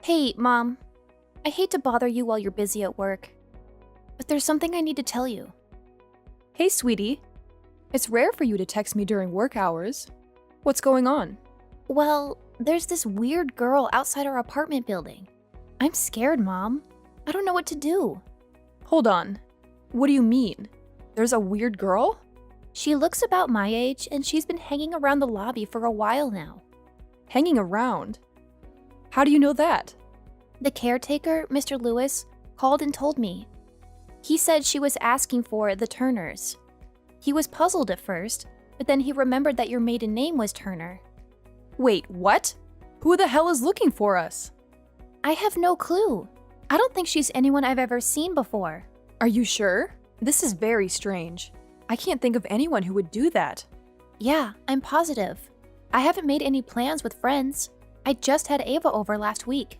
Hey, Mom. I hate to bother you while you're busy at work, but there's something I need to tell you. Hey, sweetie. It's rare for you to text me during work hours. What's going on? Well, there's this weird girl outside our apartment building. I'm scared, Mom. I don't know what to do. Hold on. What do you mean? There's a weird girl? She looks about my age, and she's been hanging around the lobby for a while now. Hanging around? How do you know that? The caretaker, Mr. Lewis, called and told me. He said she was asking for the Turners. He was puzzled at first, but then he remembered that your maiden name was Turner. Wait, what? Who the hell is looking for us? I have no clue. I don't think she's anyone I've ever seen before. Are you sure? This is very strange. I can't think of anyone who would do that. Yeah, I'm positive. I haven't made any plans with friends. I just had Ava over last week.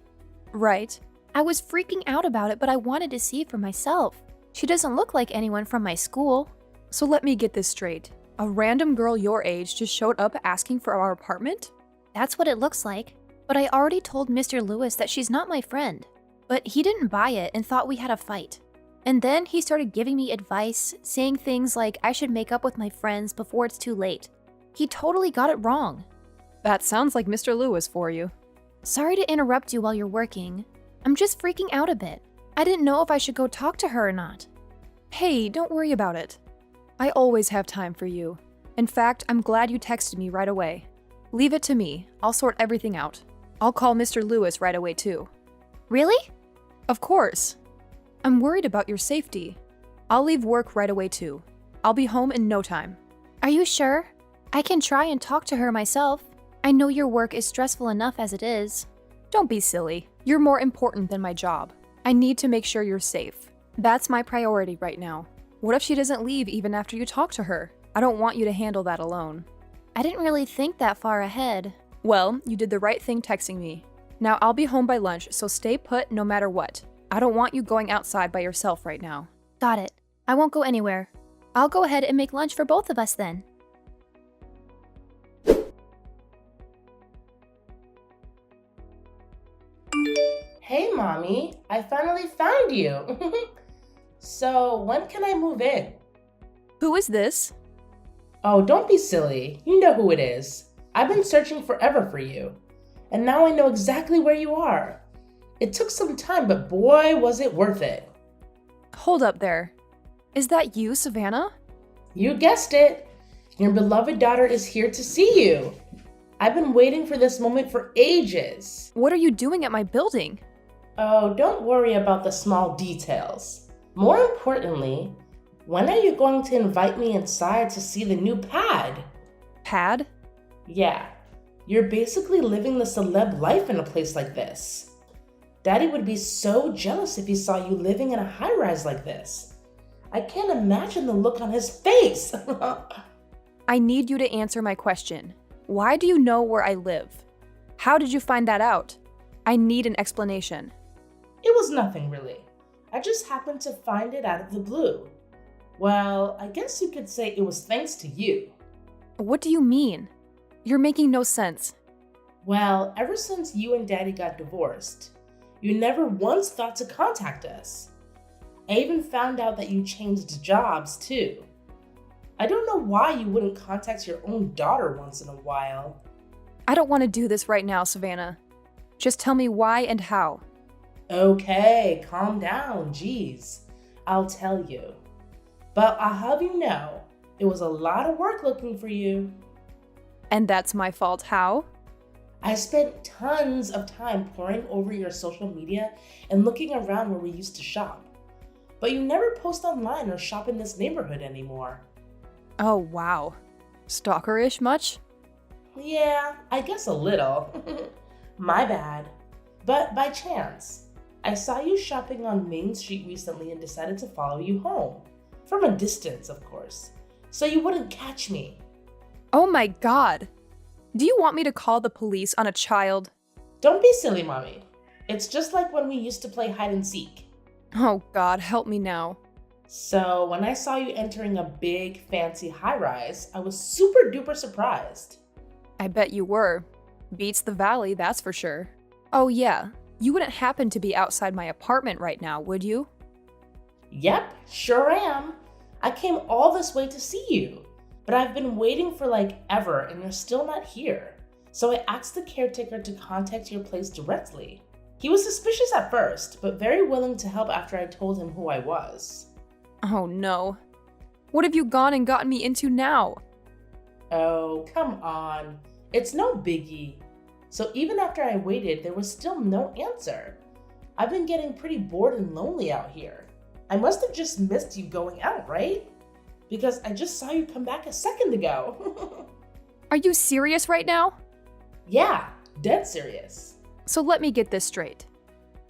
Right. I was freaking out about it, but I wanted to see for myself. She doesn't look like anyone from my school. So let me get this straight. A random girl your age just showed up asking for our apartment? That's what it looks like. But I already told Mr. Lewis that she's not my friend. But he didn't buy it and thought we had a fight. And then he started giving me advice, saying things like I should make up with my friends before it's too late. He totally got it wrong. That sounds like Mr. Lewis for you. Sorry to interrupt you while you're working. I'm just freaking out a bit. I didn't know if I should go talk to her or not. Hey, don't worry about it. I always have time for you. In fact, I'm glad you texted me right away. Leave it to me. I'll sort everything out. I'll call Mr. Lewis right away too. Really? Of course. I'm worried about your safety. I'll leave work right away too. I'll be home in no time. Are you sure? I can try and talk to her myself. I know your work is stressful enough as it is. Don't be silly. You're more important than my job. I need to make sure you're safe. That's my priority right now. What if she doesn't leave even after you talk to her? I don't want you to handle that alone. I didn't really think that far ahead. Well, you did the right thing texting me. Now I'll be home by lunch, so stay put no matter what. I don't want you going outside by yourself right now. Got it. I won't go anywhere. I'll go ahead and make lunch for both of us then. Hey, Mommy, I finally found you. So, when can I move in? Who is this? Oh, don't be silly. You know who it is. I've been searching forever for you. And now I know exactly where you are. It took some time, but boy, was it worth it. Hold up there. Is that you, Savannah? You guessed it. Your beloved daughter is here to see you. I've been waiting for this moment for ages. What are you doing at my building? Oh, don't worry about the small details. More importantly, when are you going to invite me inside to see the new pad? Pad? Yeah, you're basically living the celeb life in a place like this. Daddy would be so jealous if he saw you living in a high-rise like this. I can't imagine the look on his face. I need you to answer my question. Why do you know where I live? How did you find that out? I need an explanation. It was nothing really. I just happened to find it out of the blue. Well, I guess you could say it was thanks to you. What do you mean? You're making no sense. Well, ever since you and Daddy got divorced, you never once thought to contact us. I even found out that you changed jobs too. I don't know why you wouldn't contact your own daughter once in a while. I don't want to do this right now, Savannah. Just tell me why and how. Okay, calm down, geez. I'll tell you. But I'll have you know, it was a lot of work looking for you. And that's my fault. How? I spent tons of time poring over your social media and looking around where we used to shop. But you never post online or shop in this neighborhood anymore. Oh, wow. Stalkerish much? Yeah, I guess a little. My bad. But by chance, I saw you shopping on Main Street recently and decided to follow you home. From a distance, of course. So you wouldn't catch me. Oh my god. Do you want me to call the police on a child? Don't be silly, Mommy. It's just like when we used to play hide and seek. Oh god, help me now. So when I saw you entering a big, fancy high-rise, I was super duper surprised. I bet you were. Beats the valley, that's for sure. Oh yeah, You wouldn't happen to be outside my apartment right now, would you? Yep, sure am. I came all this way to see you, but I've been waiting for like ever and you're still not here. So I asked the caretaker to contact your place directly. He was suspicious at first, but very willing to help after I told him who I was. Oh no. What have you gone and gotten me into now? Oh, come on. It's no biggie. So even after I waited, there was still no answer. I've been getting pretty bored and lonely out here. I must have just missed you going out, right? Because I just saw you come back a second ago. Are you serious right now? Yeah, dead serious. So let me get this straight.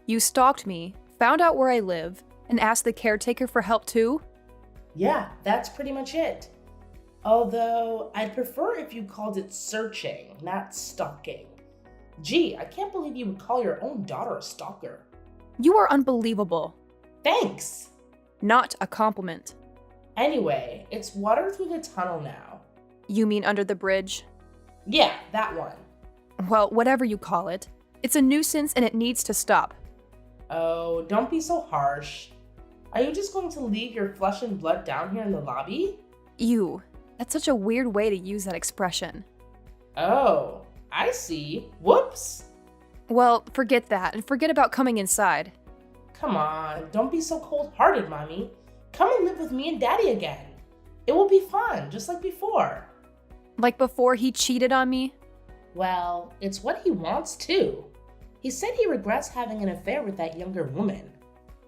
You stalked me, found out where I live, and asked the caretaker for help too? Yeah, that's pretty much it. Although, I'd prefer if you called it searching, not stalking. Gee, I can't believe you would call your own daughter a stalker. You are unbelievable. Thanks! Not a compliment. Anyway, it's water through the tunnel now. You mean under the bridge? Yeah, that one. Well, whatever you call it. It's a nuisance and it needs to stop. Oh, don't be so harsh. Are you just going to leave your flesh and blood down here in the lobby? Ew. That's such a weird way to use that expression. Oh, I see. Whoops! Well, forget that and forget about coming inside. Come on, don't be so cold-hearted, Mommy. Come and live with me and Daddy again. It will be fun, just like before. Like before he cheated on me? Well, it's what he wants too. He said he regrets having an affair with that younger woman.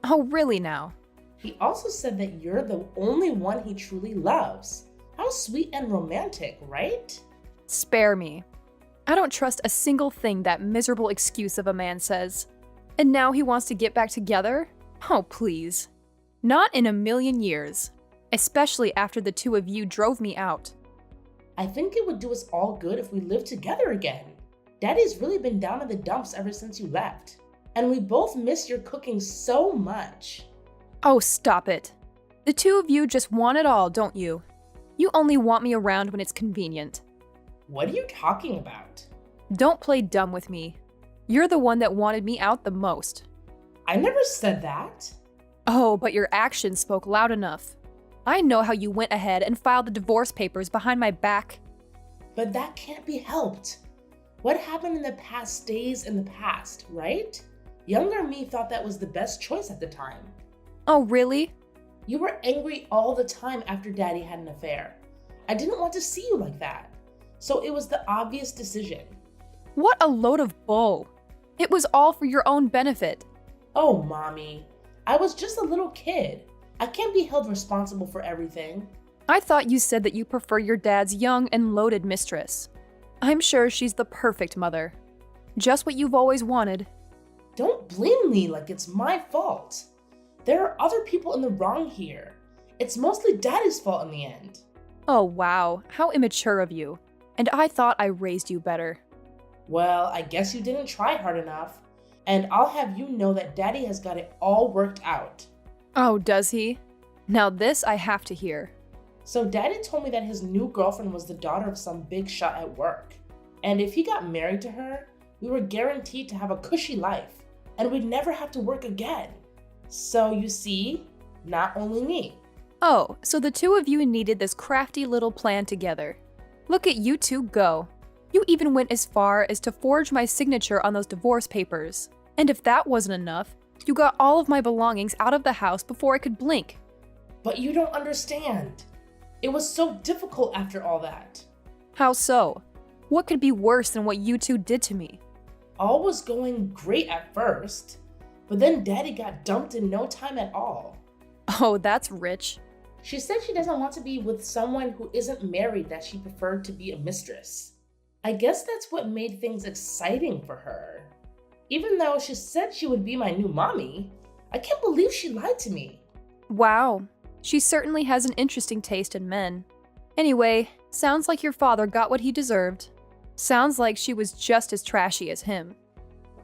Oh, really now? He also said that you're the only one he truly loves. How sweet and romantic, right? Spare me. I don't trust a single thing that miserable excuse of a man says. And now he wants to get back together? Oh, please. Not in a million years. Especially after the two of you drove me out. I think it would do us all good if we lived together again. Daddy's really been down in the dumps ever since you left. And we both miss your cooking so much. Oh, stop it. The two of you just want it all, don't you? You only want me around when it's convenient. What are you talking about? Don't play dumb with me. You're the one that wanted me out the most. I never said that. Oh, but your actions spoke loud enough. I know how you went ahead and filed the divorce papers behind my back. But that can't be helped. What happened in the past stays in the past, right? Younger me thought that was the best choice at the time. Oh, really? You were angry all the time after Daddy had an affair. I didn't want to see you like that. So it was the obvious decision. What a load of bull. It was all for your own benefit. Oh, Mommy. I was just a little kid. I can't be held responsible for everything. I thought you said that you prefer your dad's young and loaded mistress. I'm sure she's the perfect mother. Just what you've always wanted. Don't blame me like it's my fault. There are other people in the wrong here. It's mostly Daddy's fault in the end. Oh, wow. How immature of you. And I thought I raised you better. Well, I guess you didn't try hard enough. And I'll have you know that Daddy has got it all worked out. Oh, does he? Now this I have to hear. So Daddy told me that his new girlfriend was the daughter of some big shot at work. And if he got married to her, we were guaranteed to have a cushy life. And we'd never have to work again. So you see, not only me. Oh, so the two of you needed this crafty little plan together. Look at you two go. You even went as far as to forge my signature on those divorce papers. And if that wasn't enough, you got all of my belongings out of the house before I could blink. But you don't understand. It was so difficult after all that. How so? What could be worse than what you two did to me? All was going great at first, but then Daddy got dumped in no time at all. Oh, that's rich. She said she doesn't want to be with someone who isn't married, that she preferred to be a mistress. I guess that's what made things exciting for her. Even though she said she would be my new mommy, I can't believe she lied to me. Wow, she certainly has an interesting taste in men. Anyway, sounds like your father got what he deserved. Sounds like she was just as trashy as him.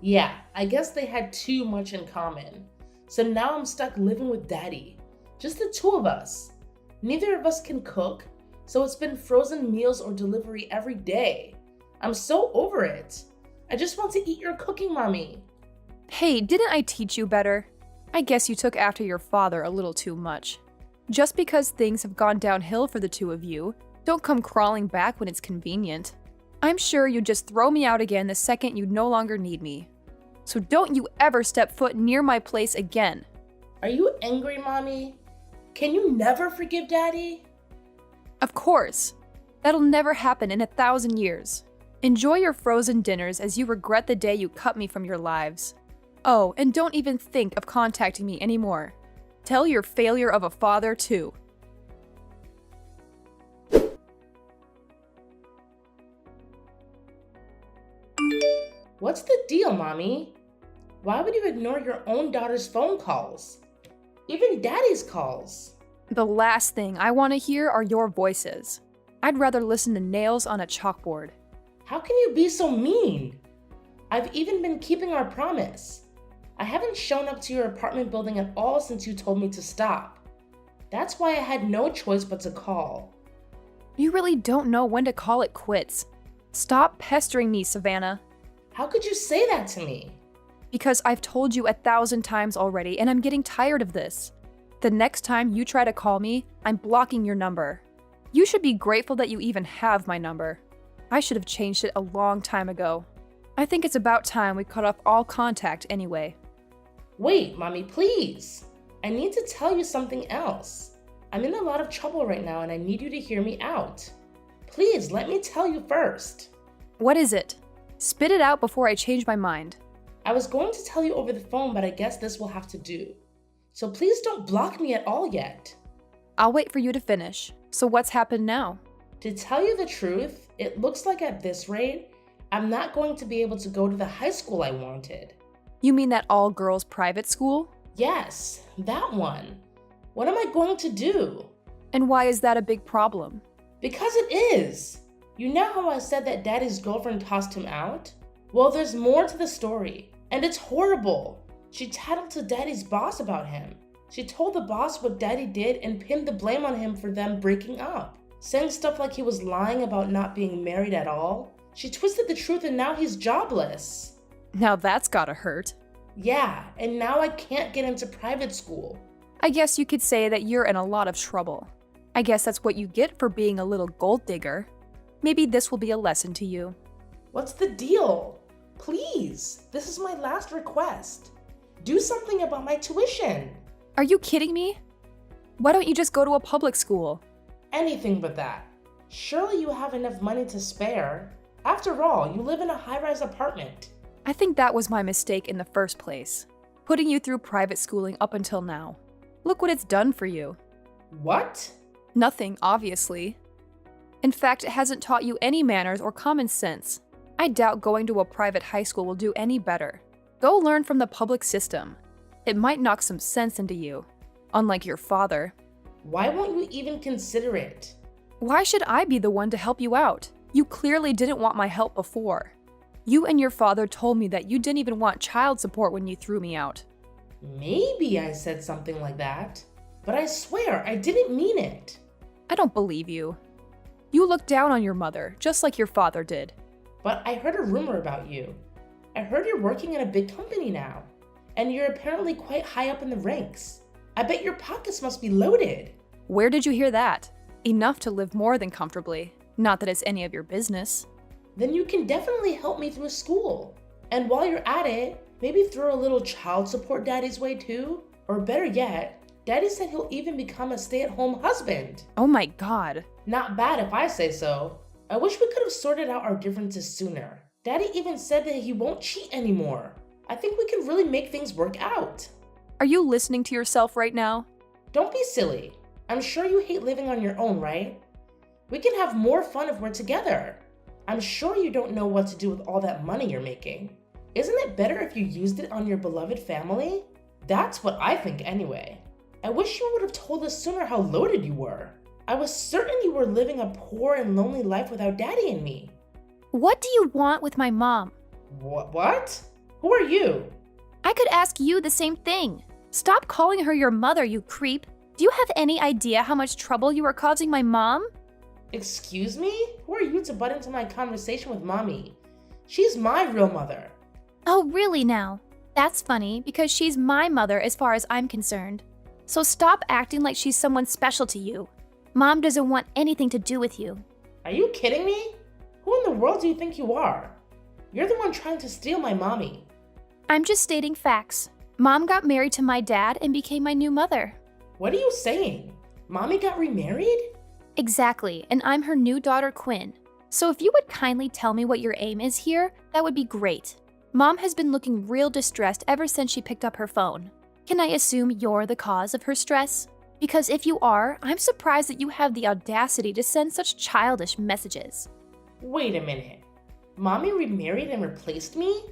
Yeah, I guess they had too much in common. So now I'm stuck living with Daddy. Just the two of us. Neither of us can cook, so it's been frozen meals or delivery every day. I'm so over it. I just want to eat your cooking, Mommy. Hey, didn't I teach you better? I guess you took after your father a little too much. Just because things have gone downhill for the two of you, don't come crawling back when it's convenient. I'm sure you'd just throw me out again the second you no longer need me. So don't you ever step foot near my place again. Are you angry, Mommy? Can you never forgive Daddy? Of course. That'll never happen in 1,000 years. Enjoy your frozen dinners as you regret the day you cut me from your lives. Oh, and don't even think of contacting me anymore. Tell your failure of a father, too. What's the deal, Mommy? Why would you ignore your own daughter's phone calls? Even Daddy's calls. The last thing I want to hear are your voices. I'd rather listen to nails on a chalkboard. How can you be so mean? I've even been keeping our promise. I haven't shown up to your apartment building at all since you told me to stop. That's why I had no choice but to call. You really don't know when to call it quits. Stop pestering me, Savannah. How could you say that to me? Because I've told you 1,000 times already and I'm getting tired of this. The next time you try to call me, I'm blocking your number. You should be grateful that you even have my number. I should have changed it a long time ago. I think it's about time we cut off all contact anyway. Wait, Mommy, please. I need to tell you something else. I'm in a lot of trouble right now and I need you to hear me out. Please, let me tell you first. What is it? Spit it out before I change my mind. I was going to tell you over the phone, but I guess this will have to do. So please don't block me at all yet. I'll wait for you to finish. So what's happened now? To tell you the truth, it looks like at this rate, I'm not going to be able to go to the high school I wanted. You mean that all-girls private school? Yes, that one. What am I going to do? And why is that a big problem? Because it is. You know how I said that Daddy's girlfriend tossed him out? Well, there's more to the story, and it's horrible. She tattled to Daddy's boss about him. She told the boss what Daddy did and pinned the blame on him for them breaking up, saying stuff like he was lying about not being married at all. She twisted the truth and now he's jobless. Now that's gotta hurt. Yeah, and now I can't get into private school. I guess you could say that you're in a lot of trouble. I guess that's what you get for being a little gold digger. Maybe this will be a lesson to you. What's the deal? Please, this is my last request. Do something about my tuition. Are you kidding me? Why don't you just go to a public school? Anything but that. Surely you have enough money to spare. After all, you live in a high-rise apartment. I think that was my mistake in the first place, putting you through private schooling up until now. Look what it's done for you. What? Nothing, obviously. In fact, it hasn't taught you any manners or common sense. I doubt going to a private high school will do any better. Go learn from the public system. It might knock some sense into you, unlike your father. Why won't you even consider it? Why should I be the one to help you out? You clearly didn't want my help before. You and your father told me that you didn't even want child support when you threw me out. Maybe I said something like that, but I swear I didn't mean it. I don't believe you. You look down on your mother, just like your father did. But I heard a rumor about you. I heard you're working in a big company now, and you're apparently quite high up in the ranks. I bet your pockets must be loaded. Where did you hear that? Enough to live more than comfortably. Not that it's any of your business. Then you can definitely help me through school. And while you're at it, maybe throw a little child support Daddy's way too? Or better yet, Daddy said he'll even become a stay-at-home husband. Oh my god. Not bad if I say so. I wish we could have sorted out our differences sooner. Daddy even said that he won't cheat anymore. I think we can really make things work out. Are you listening to yourself right now? Don't be silly. I'm sure you hate living on your own, right? We can have more fun if we're together. I'm sure you don't know what to do with all that money you're making. Isn't it better if you used it on your beloved family? That's what I think anyway. I wish you would have told us sooner how loaded you were. I was certain you were living a poor and lonely life without Daddy and me. What do you want with my mom? What? Who are you? I could ask you the same thing. Stop calling her your mother, you creep. Do you have any idea how much trouble you are causing my mom? Excuse me? Who are you to butt into my conversation with Mommy? She's my real mother. Oh, really now? That's funny because she's my mother as far as I'm concerned. So stop acting like she's someone special to you. Mom doesn't want anything to do with you. Are you kidding me? Who in the world do you think you are? You're the one trying to steal my mommy. I'm just stating facts. Mom got married to my dad and became my new mother. What are you saying? Mommy got remarried? Exactly, and I'm her new daughter Quinn. So if you would kindly tell me what your aim is here, that would be great. Mom has been looking real distressed ever since she picked up her phone. Can I assume you're the cause of her stress? Because if you are, I'm surprised that you have the audacity to send such childish messages. Wait a minute. Mommy remarried and replaced me?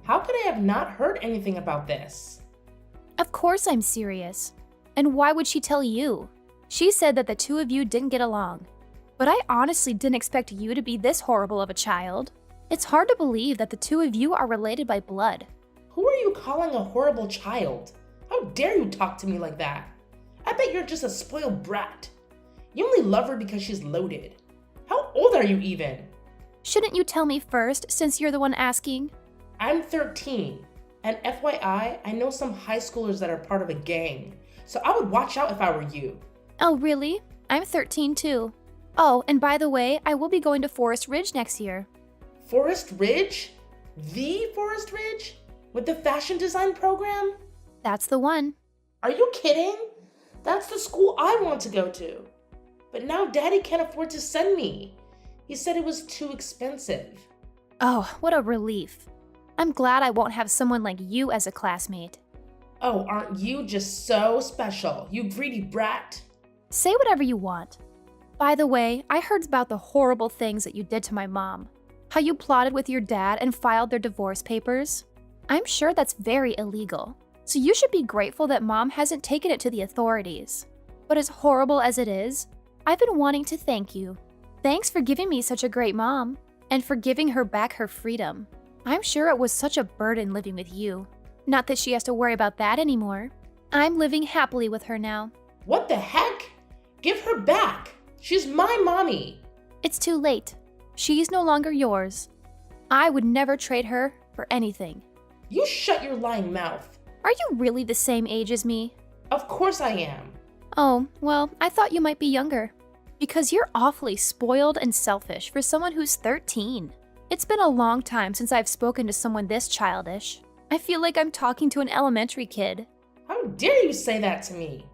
How could I have not heard anything about this? Of course I'm serious. And why would she tell you? She said that the two of you didn't get along. But I honestly didn't expect you to be this horrible of a child. It's hard to believe that the two of you are related by blood. Who are you calling a horrible child? How dare you talk to me like that? I bet you're just a spoiled brat. You only love her because she's loaded. How old are you even? Shouldn't you tell me first, since you're the one asking? I'm 13, and FYI, I know some high schoolers that are part of a gang, so I would watch out if I were you. Oh, really? I'm 13 too. Oh, and by the way, I will be going to Forest Ridge next year. Forest Ridge? The Forest Ridge? With the fashion design program? That's the one. Are you kidding? That's the school I want to go to. But now Daddy can't afford to send me. He said it was too expensive. Oh, what a relief. I'm glad I won't have someone like you as a classmate. Oh, aren't you just so special, you greedy brat? Say whatever you want. By the way, I heard about the horrible things that you did to my mom. How you plotted with your dad and filed their divorce papers. I'm sure that's very illegal. So you should be grateful that Mom hasn't taken it to the authorities. But as horrible as it is, I've been wanting to thank you. Thanks for giving me such a great mom, and for giving her back her freedom. I'm sure it was such a burden living with you. Not that she has to worry about that anymore. I'm living happily with her now. What the heck? Give her back. She's my mommy. It's too late. She's no longer yours. I would never trade her for anything. You shut your lying mouth. Are you really the same age as me? Of course I am. Oh, well, I thought you might be younger. Because you're awfully spoiled and selfish for someone who's 13. It's been a long time since I've spoken to someone this childish. I feel like I'm talking to an elementary kid. How dare you say that to me?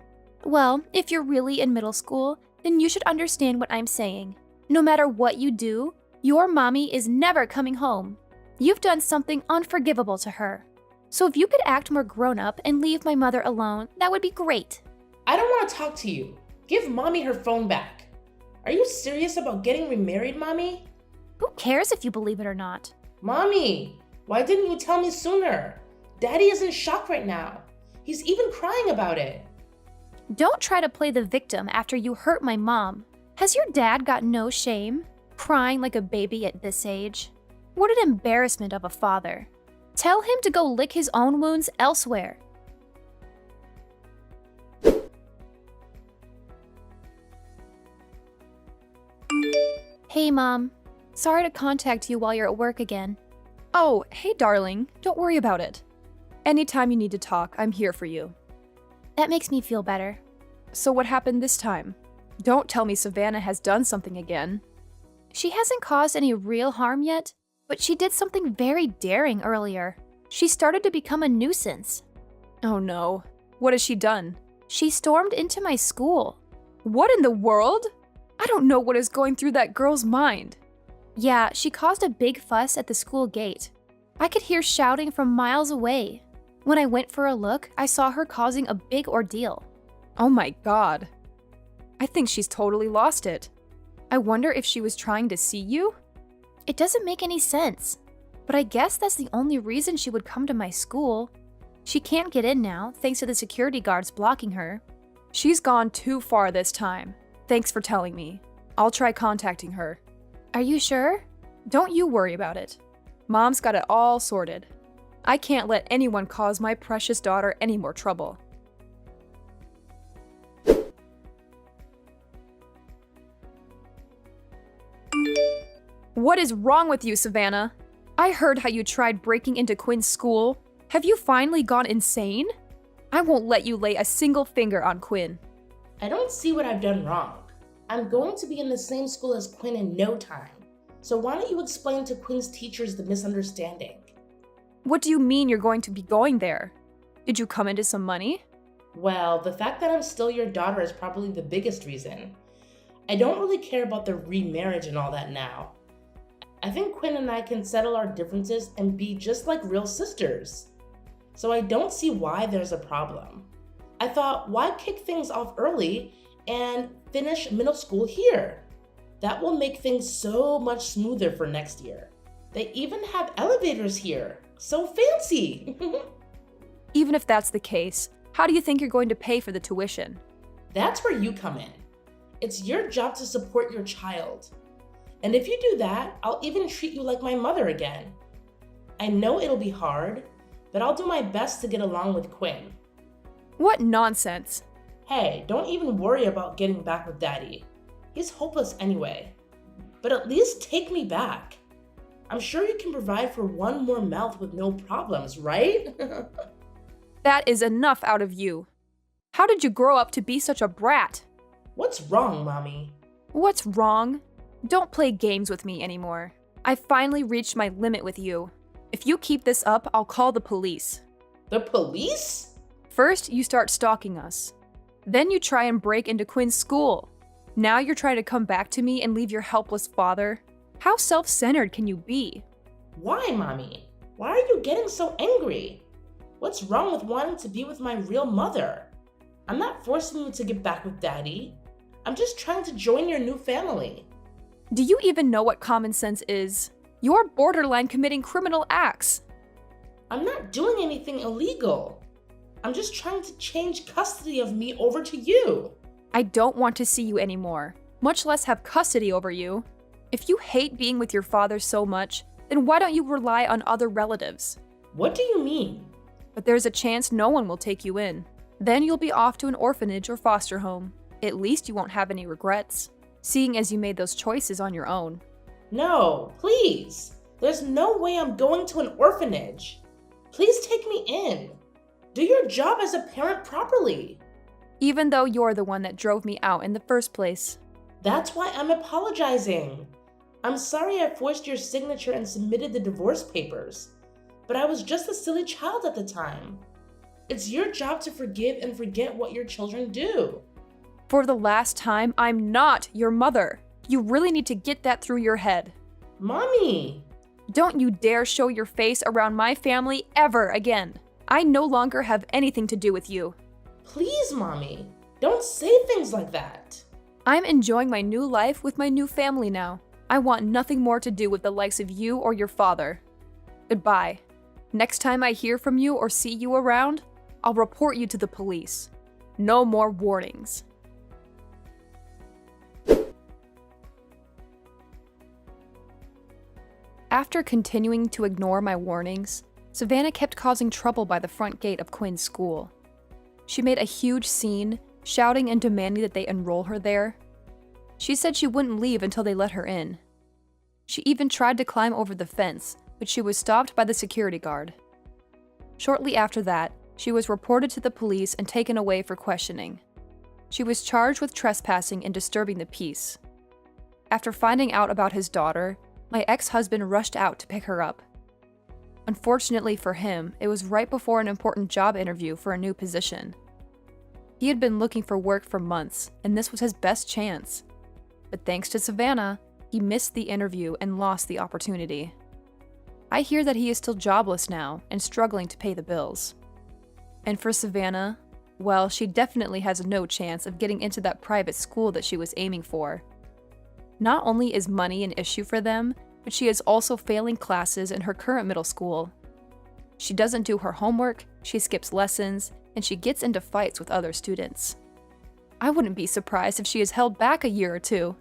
Well, if you're really in middle school, then you should understand what I'm saying. No matter what you do, your mommy is never coming home. You've done something unforgivable to her. So if you could act more grown up and leave my mother alone, that would be great. I don't want to talk to you. Give mommy her phone back. Are you serious about getting remarried, mommy? Who cares if you believe it or not? Mommy, why didn't you tell me sooner? Daddy is in shock right now. He's even crying about it. Don't try to play the victim after you hurt my mom. Has your dad got no shame? Crying like a baby at this age? What an embarrassment of a father. Tell him to go lick his own wounds elsewhere. Hey, Mom. Sorry to contact you while you're at work again. Oh, hey darling, don't worry about it. Anytime you need to talk, I'm here for you. That makes me feel better. So what happened this time? Don't tell me Savannah has done something again. She hasn't caused any real harm yet, but she did something very daring earlier. She started to become a nuisance. Oh no, what has she done? She stormed into my school. What in the world? I don't know what is going through that girl's mind. Yeah, she caused a big fuss at the school gate. I could hear shouting from miles away. When I went for a look, I saw her causing a big ordeal. Oh my god. I think she's totally lost it. I wonder if she was trying to see you? It doesn't make any sense. But I guess that's the only reason she would come to my school. She can't get in now, thanks to the security guards blocking her. She's gone too far this time. Thanks for telling me. I'll try contacting her. Are you sure? Don't you worry about it. Mom's got it all sorted. I can't let anyone cause my precious daughter any more trouble. What is wrong with you, Savannah? I heard how you tried breaking into Quinn's school. Have you finally gone insane? I won't let you lay a single finger on Quinn. I don't see what I've done wrong. I'm going to be in the same school as Quinn in no time. So why don't you explain to Quinn's teachers the misunderstanding? What do you mean you're going to be going there? Did you come into some money? Well, the fact that I'm still your daughter is probably the biggest reason. I don't really care about the remarriage and all that now. I think Quinn and I can settle our differences and be just like real sisters. So I don't see why there's a problem. I thought, why kick things off early and finish middle school here? That will make things so much smoother for next year. They even have elevators here. So fancy! Even if that's the case, how do you think you're going to pay for the tuition? That's where you come in. It's your job to support your child. And if you do that, I'll even treat you like my mother again. I know it'll be hard, but I'll do my best to get along with Quinn. What nonsense! Hey, don't even worry about getting back with Daddy. He's hopeless anyway. But at least take me back. I'm sure you can provide for one more mouth with no problems, right? That is enough out of you. How did you grow up to be such a brat? What's wrong, Mommy? What's wrong? Don't play games with me anymore. I finally reached my limit with you. If you keep this up, I'll call the police. The police? First, you start stalking us. Then you try and break into Quinn's school. Now you're trying to come back to me and leave your helpless father? How self-centered can you be? Why, Mommy? Why are you getting so angry? What's wrong with wanting to be with my real mother? I'm not forcing you to get back with Daddy. I'm just trying to join your new family. Do you even know what common sense is? You're borderline committing criminal acts. I'm not doing anything illegal. I'm just trying to change custody of me over to you. I don't want to see you anymore, much less have custody over you. If you hate being with your father so much, then why don't you rely on other relatives? What do you mean? But there's a chance no one will take you in. Then you'll be off to an orphanage or foster home. At least you won't have any regrets, seeing as you made those choices on your own. No, please. There's no way I'm going to an orphanage. Please take me in. Do your job as a parent properly. Even though you're the one that drove me out in the first place. That's why I'm apologizing. I'm sorry I forced your signature and submitted the divorce papers, but I was just a silly child at the time. It's your job to forgive and forget what your children do. For the last time, I'm not your mother. You really need to get that through your head. Mommy! Don't you dare show your face around my family ever again. I no longer have anything to do with you. Please, Mommy, don't say things like that. I'm enjoying my new life with my new family now. I want nothing more to do with the likes of you or your father. Goodbye. Next time I hear from you or see you around, I'll report you to the police. No more warnings. After continuing to ignore my warnings, Savannah kept causing trouble by the front gate of Quinn's school. She made a huge scene, shouting and demanding that they enroll her there. She said she wouldn't leave until they let her in. She even tried to climb over the fence, but she was stopped by the security guard. Shortly after that, she was reported to the police and taken away for questioning. She was charged with trespassing and disturbing the peace. After finding out about his daughter, my ex-husband rushed out to pick her up. Unfortunately for him, it was right before an important job interview for a new position. He had been looking for work for months, and this was his best chance. But thanks to Savannah, he missed the interview and lost the opportunity. I hear that he is still jobless now and struggling to pay the bills. And for Savannah, well, she definitely has no chance of getting into that private school that she was aiming for. Not only is money an issue for them, but she is also failing classes in her current middle school. She doesn't do her homework, she skips lessons, and she gets into fights with other students. I wouldn't be surprised if she is held back a year or two.